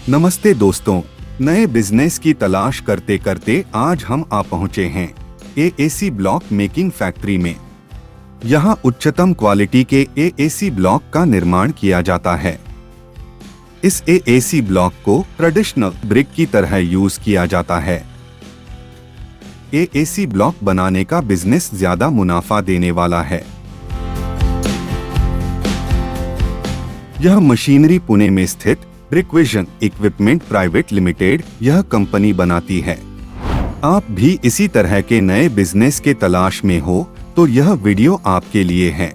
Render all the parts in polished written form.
नमस्ते दोस्तों, नए बिजनेस की तलाश करते करते आज हम आ पहुंचे हैं एएसी ब्लॉक मेकिंग फैक्ट्री में। यहाँ उच्चतम क्वालिटी के एएसी ब्लॉक का निर्माण किया जाता है। इस एएसी ब्लॉक को ट्रेडिशनल ब्रिक की तरह यूज किया जाता है। एएसी ब्लॉक बनाने का बिजनेस ज्यादा मुनाफा देने वाला है। यह मशीनरी पुणे में स्थित ब्रिकविजन इक्विपमेंट प्राइवेट लिमिटेड यह कंपनी बनाती है। आप भी इसी तरह के नए बिजनेस के तलाश में हो तो यह वीडियो आपके लिए है।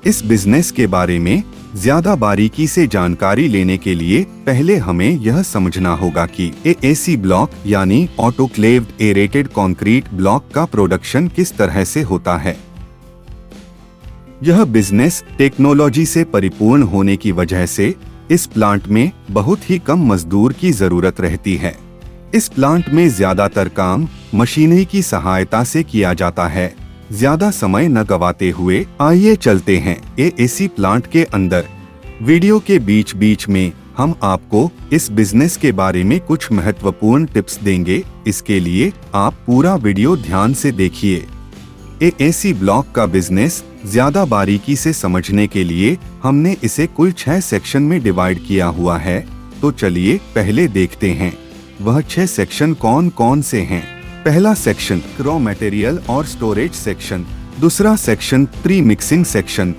इस बिजनेस के बारे में ज्यादा बारीकी से जानकारी लेने के लिए पहले हमें यह समझना होगा कि एएसी ब्लॉक यानी ऑटोक्लेव्ड एरेटेड कंक्रीट ब्लॉक का प्रोडक्शन किस तरह से होता है। यह बिजनेस टेक्नोलॉजी से परिपूर्ण होने की वजह से इस प्लांट में बहुत ही कम मजदूर की जरूरत रहती है। इस प्लांट में ज्यादातर काम मशीनरी की सहायता से किया जाता है। ज्यादा समय न गवाते हुए आइए चलते हैं एएसी प्लांट के अंदर। वीडियो के बीच बीच में हम आपको इस बिजनेस के बारे में कुछ महत्वपूर्ण टिप्स देंगे, इसके लिए आप पूरा वीडियो ध्यान से देखिए। एएसी ब्लॉक का बिजनेस ज्यादा बारीकी से समझने के लिए हमने इसे कुल 6 सेक्शन में डिवाइड किया हुआ है। तो चलिए पहले देखते हैं वह 6 सेक्शन कौन कौन से हैं। पहला सेक्शन रॉ मटेरियल और स्टोरेज सेक्शन, दूसरा सेक्शन प्री मिक्सिंग सेक्शन,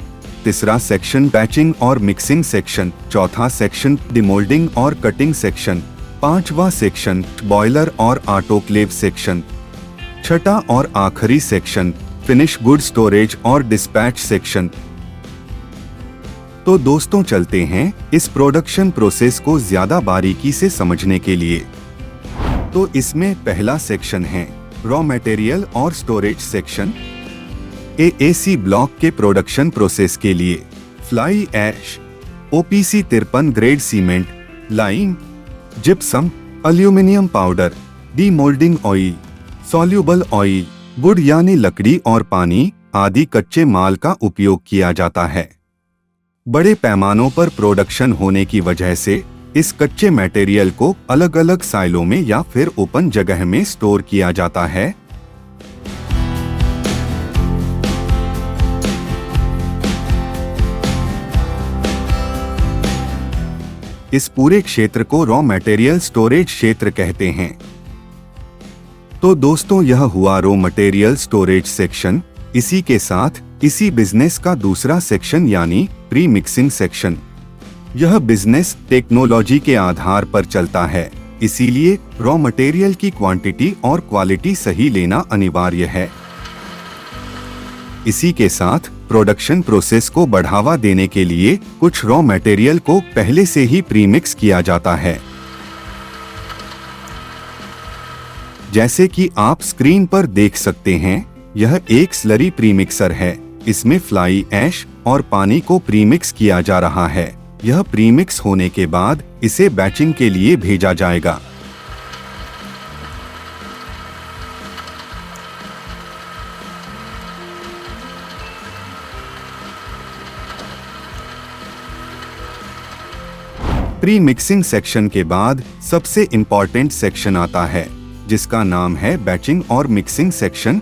तीसरा सेक्शन बैचिंग और मिक्सिंग सेक्शन, चौथा सेक्शन डिमोल्डिंग और कटिंग सेक्शन, पांचवा सेक्शन बॉयलर और ऑटोक्लेव सेक्शन, छठा और आखिरी सेक्शन फिनिश गुड स्टोरेज और डिस्पैच सेक्शन। तो दोस्तों चलते हैं इस प्रोडक्शन प्रोसेस को ज्यादा बारीकी से समझने के लिए। तो इसमें पहला सेक्शन है रॉ मटेरियल और स्टोरेज सेक्शन। एएसी ब्लॉक के प्रोडक्शन प्रोसेस के लिए fly ash, OPC 53 grade cement, lime, gypsum, aluminium powder, demoulding oil, soluble oil, wood यानी लकड़ी और पानी आदि कच्चे माल का उपयोग किया जाता है। बड़े पैमानों पर प्रोडक्शन होने की वजह से इस कच्चे मटेरियल को अलग अलग साइलों में या फिर ओपन जगह में स्टोर किया जाता है। इस पूरे क्षेत्र को रॉ मटेरियल स्टोरेज क्षेत्र कहते हैं। तो दोस्तों यह हुआ रॉ मटेरियल स्टोरेज सेक्शन। इसी के साथ इसी बिजनेस का दूसरा सेक्शन यानी प्री मिक्सिंग सेक्शन। यह बिजनेस टेक्नोलॉजी के आधार पर चलता है, इसीलिए रॉ मटेरियल की क्वांटिटी और क्वालिटी सही लेना अनिवार्य है। इसी के साथ प्रोडक्शन प्रोसेस को बढ़ावा देने के लिए कुछ रॉ मटेरियल को पहले से ही प्रीमिक्स किया जाता है। जैसे कि आप स्क्रीन पर देख सकते हैं, यह एक स्लरी प्रीमिक्सर है। इसमें फ्लाई ऐश और पानी को प्रीमिक्स किया जा रहा है। यह प्रीमिक्स होने के बाद इसे बैचिंग के लिए भेजा जाएगा। प्री मिक्सिंग सेक्शन के बाद सबसे इम्पोर्टेंट सेक्शन आता है, जिसका नाम है बैचिंग और मिक्सिंग सेक्शन।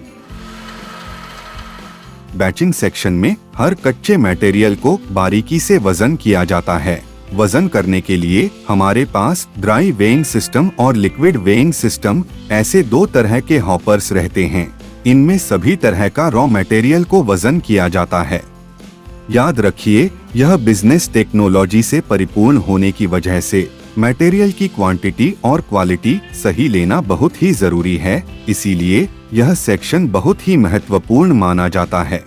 बैचिंग सेक्शन में हर कच्चे मटेरियल को बारीकी से वजन किया जाता है। वजन करने के लिए हमारे पास ड्राई वेइंग सिस्टम और लिक्विड वेइंग सिस्टम ऐसे 2 तरह के हॉपर्स रहते हैं। इनमें सभी तरह का रॉ मटेरियल को वजन किया जाता है। याद रखिए, यह बिजनेस टेक्नोलॉजी से परिपूर्ण होने की वजह से मटेरियल की क्वांटिटी और क्वालिटी सही लेना बहुत ही जरूरी है, इसीलिए यह सेक्शन बहुत ही महत्वपूर्ण माना जाता है।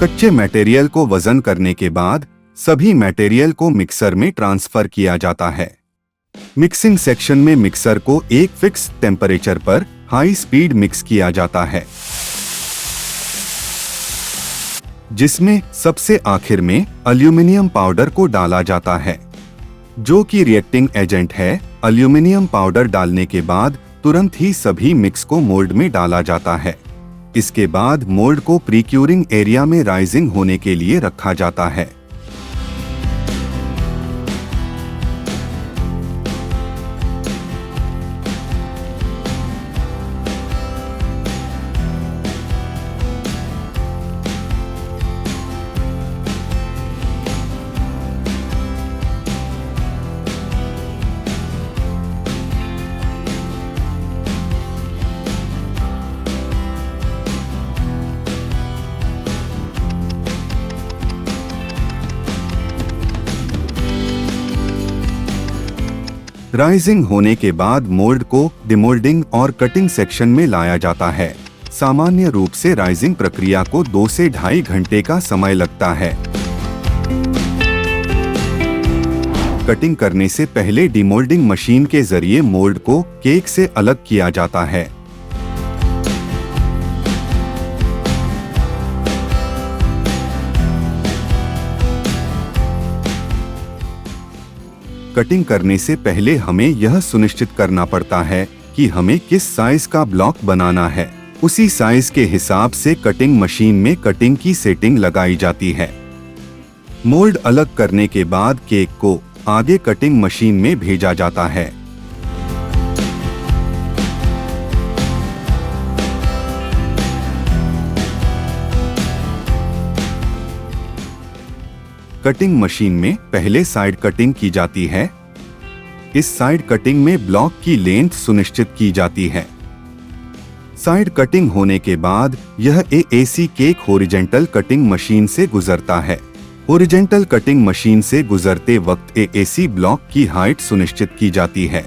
कच्चे मटेरियल को वजन करने के बाद सभी मटेरियल को मिक्सर में ट्रांसफर किया जाता है। मिक्सिंग सेक्शन में मिक्सर को एक फिक्स टेम्परेचर पर हाई स्पीड मिक्स किया जाता है। जिसमें सबसे आखिर में एल्यूमिनियम पाउडर को डाला जाता है, जो कि रिएक्टिंग एजेंट है। एल्यूमिनियम पाउडर डालने के बाद तुरंत ही सभी मिक्स को मोल्ड में डाला जाता है। इसके बाद मोल्ड को प्रीक्यूरिंग एरिया में राइजिंग होने के लिए रखा जाता है। राइजिंग होने के बाद मोल्ड को डिमोल्डिंग और कटिंग सेक्शन में लाया जाता है। सामान्य रूप से राइजिंग प्रक्रिया को 2 से 2.5 घंटे का समय लगता है। कटिंग करने से पहले डिमोल्डिंग मशीन के जरिए मोल्ड को केक से अलग किया जाता है। कटिंग करने से पहले हमें यह सुनिश्चित करना पड़ता है कि हमें किस साइज का ब्लॉक बनाना है। उसी साइज के हिसाब से कटिंग मशीन में कटिंग की सेटिंग लगाई जाती है। मोल्ड अलग करने के बाद केक को आगे कटिंग मशीन में भेजा जाता है। कटिंग मशीन में पहले साइड कटिंग की जाती है। इस साइड कटिंग में ब्लॉक की लेंथ सुनिश्चित की जाती है। साइड कटिंग होने के बाद यह AAC cake horizontal cutting machine से गुजरता है। हॉरिजॉन्टल कटिंग मशीन से गुजरते वक्त एएसी ब्लॉक की हाइट सुनिश्चित की जाती है।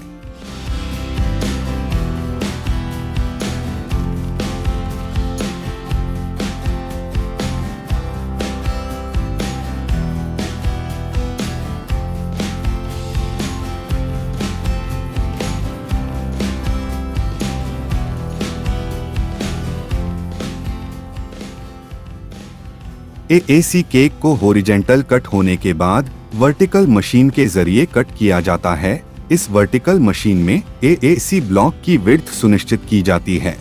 एएसी केक को हॉरिजॉन्टल कट होने के बाद वर्टिकल मशीन के जरिए कट किया जाता है। इस वर्टिकल मशीन में एएसी ब्लॉक की विड्थ सुनिश्चित की जाती है।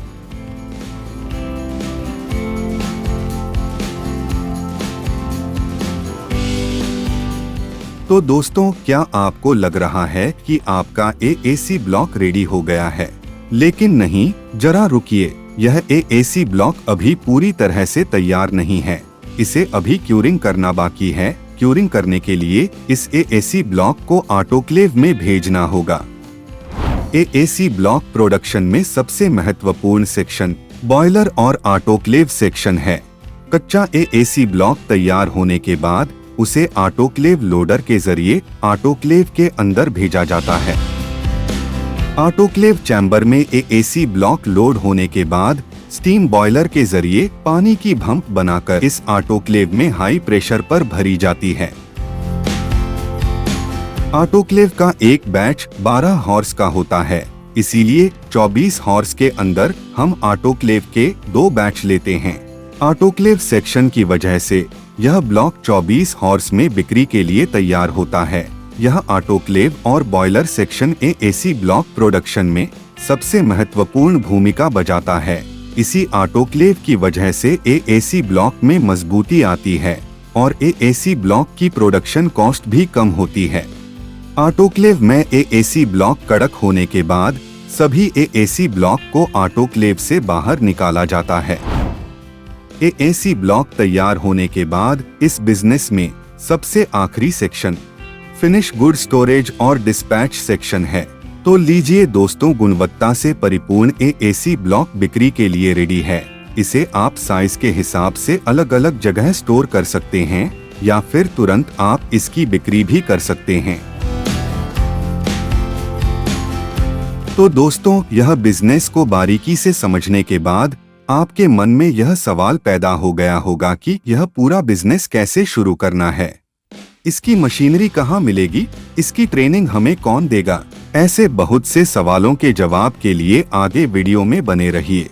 तो दोस्तों, क्या आपको लग रहा है कि आपका एएसी ब्लॉक रेडी हो गया है? लेकिन नहीं, जरा रुकिए, यह एएसी ब्लॉक अभी पूरी तरह से तैयार नहीं है। इसे अभी क्यूरिंग करना बाकी है। क्यूरिंग करने के लिए इस एएसी ब्लॉक को ऑटोक्लेव में भेजना होगा। एएसी ब्लॉक प्रोडक्शन में सबसे महत्वपूर्ण सेक्शन बॉयलर और ऑटोक्लेव सेक्शन है। कच्चा एएसी ब्लॉक तैयार होने के बाद उसे ऑटोक्लेव लोडर के जरिए ऑटोक्लेव के अंदर भेजा जाता है। ऑटोक्लेव चैम्बर में एएसी ब्लॉक लोड होने के बाद स्टीम बॉयलर के जरिए पानी की भंप बनाकर इस ऑटोक्लेव में हाई प्रेशर पर भरी जाती है। ऑटोक्लेव का एक बैच 12 हॉर्स का होता है, इसीलिए 24 हॉर्स के अंदर हम ऑटोक्लेव के 2 बैच लेते हैं। ऑटोक्लेव सेक्शन की वजह से यह ब्लॉक 24 हॉर्स में बिक्री के लिए तैयार होता है। यह ऑटोक्लेव और boiler section AAC block production में सबसे महत्वपूर्ण भूमिका बजाता है। इसी ऑटोक्लेव की वजह से एएसी ब्लॉक में मजबूती आती है और एएसी ब्लॉक की प्रोडक्शन कॉस्ट भी कम होती है। ऑटोक्लेव में एएसी ब्लॉक कड़क होने के बाद सभी एएसी ब्लॉक को ऑटोक्लेव से बाहर निकाला जाता है। एएसी ब्लॉक तैयार होने के बाद इस बिजनेस में सबसे आखिरी सेक्शन फिनिश गुड स्टोरेज और डिस्पैच सेक्शन है। तो लीजिए दोस्तों, गुणवत्ता से परिपूर्ण एएसी ब्लॉक बिक्री के लिए रेडी है। इसे आप साइज के हिसाब से अलग अलग जगह स्टोर कर सकते हैं या फिर तुरंत आप इसकी बिक्री भी कर सकते हैं। तो दोस्तों, यह बिजनेस को बारीकी से समझने के बाद आपके मन में यह सवाल पैदा हो गया होगा कि यह पूरा बिजनेस कैसे शुरू करना है, इसकी मशीनरी कहाँ मिलेगी, इसकी ट्रेनिंग हमें कौन देगा। ऐसे बहुत से सवालों के जवाब के लिए आगे वीडियो में बने रहिए।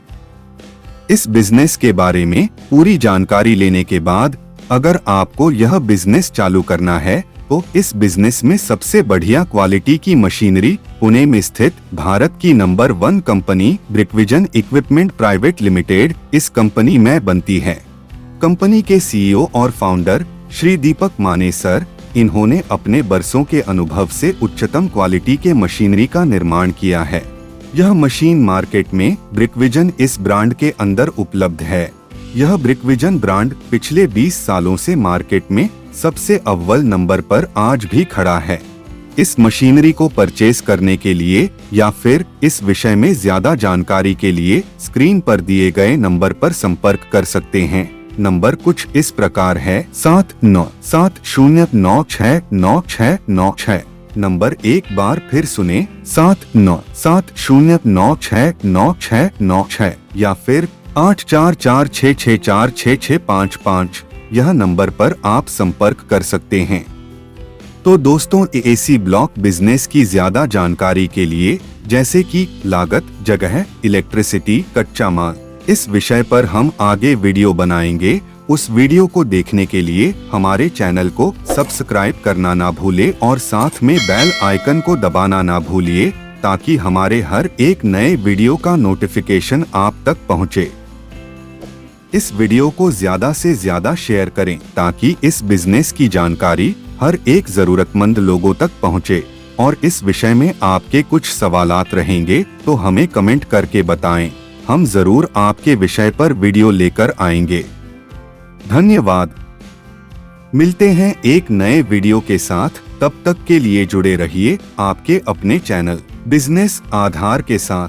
इस बिजनेस के बारे में पूरी जानकारी लेने के बाद अगर आपको यह बिजनेस चालू करना है तो इस बिजनेस में सबसे बढ़िया क्वालिटी की मशीनरी पुणे में स्थित भारत की number 1 company Brickvision equipment private limited इस कंपनी में बनती है। कंपनी के सीईओ और फाउंडर श्री दीपक माने सर, इन्होंने अपने बरसों के अनुभव से उच्चतम क्वालिटी के मशीनरी का निर्माण किया है। यह मशीन मार्केट में ब्रिकविजन इस ब्रांड के अंदर उपलब्ध है। यह ब्रिकविजन ब्रांड पिछले 20 सालों से मार्केट में सबसे अव्वल नंबर पर आज भी खड़ा है। इस मशीनरी को परचेज करने के लिए या फिर इस विषय में ज्यादा जानकारी के लिए स्क्रीन पर दिए गए नंबर पर संपर्क कर सकते हैं। नंबर कुछ इस प्रकार है 7970969696। नंबर एक बार फिर सुने 7970969696 या फिर 8446646655। यह नंबर पर आप संपर्क कर सकते हैं। तो दोस्तों, एसी ब्लॉक बिजनेस की ज्यादा जानकारी के लिए जैसे कि लागत, जगह, इलेक्ट्रिसिटी, कच्चा माल, इस विषय पर हम आगे वीडियो बनाएंगे। उस वीडियो को देखने के लिए हमारे चैनल को सब्सक्राइब करना ना भूले और साथ में बेल आइकन को दबाना ना भूलिए ताकि हमारे हर एक नए वीडियो का नोटिफिकेशन आप तक पहुंचे। इस वीडियो को ज्यादा से ज्यादा शेयर करें ताकि इस बिजनेस की जानकारी हर एक जरूरतमंद लोगों तक पहुंचे। और इस विषय में आपके कुछ सवालात रहेंगे तो हमें कमेंट करके बताएं। हम जरूर आपके विषय पर वीडियो लेकर आएंगे। धन्यवाद। मिलते हैं एक नए वीडियो के साथ। तब तक के लिए जुड़े रहिए आपके अपने चैनल बिजनेस आधार के साथ।